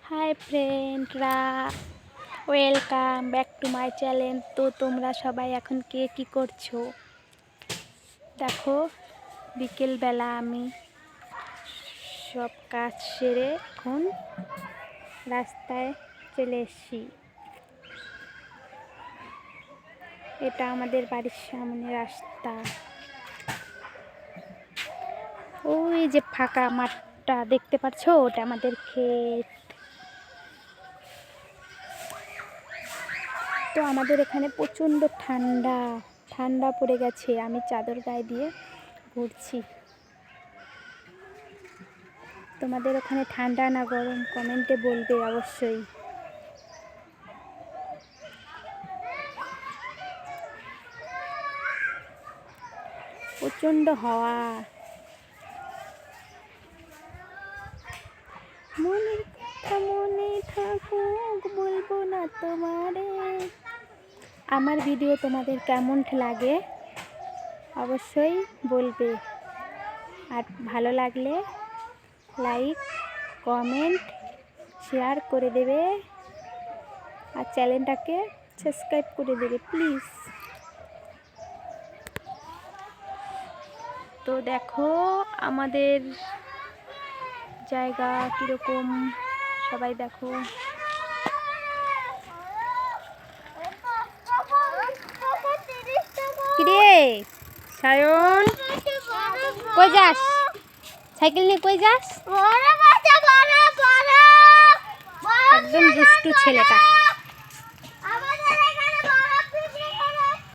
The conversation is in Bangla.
হাই ফ্রেন্ডরা, welcome back to my channel. তো তোমরা সবাই এখন কে কী করছো? দেখো, বিকেলবেলা আমি সব কাজ সেরে এখন রাস্তায় চলে এসেছি। এটা আমাদের বাড়ির সামনে রাস্তা। ওই যে ফাঁকা মাঠটা দেখতে পাচ্ছ, ওটা আমাদের ক্ষেত। তো আমাদের এখানে প্রচণ্ড ঠান্ডা পড়ে গেছে। আমি চাদর গায়ে দিয়ে ঘুরছি। তোমাদের ওখানে ঠান্ডা না গরম কমেন্টে বলবে অবশ্যই। প্রচণ্ড হাওয়া। মনের কথা মনে থাকুক, বলবো না তোমারে। আমার ভিডিও তোমাদের কেমন লাগে অবশ্যই বলবে। আর ভালো লাগলে লাইক, কমেন্ট, শেয়ার করে দেবে। আর চ্যানেলটাকে সাবস্ক্রাইব করে দেবে প্লিজ। তো দেখো আমাদের জায়গা কীরকম, সবাই দেখো। কিরে সায়ন, কই যাস? সাইকেল নিয়ে কই যাস? একদম দুষ্টু ছেলেটা।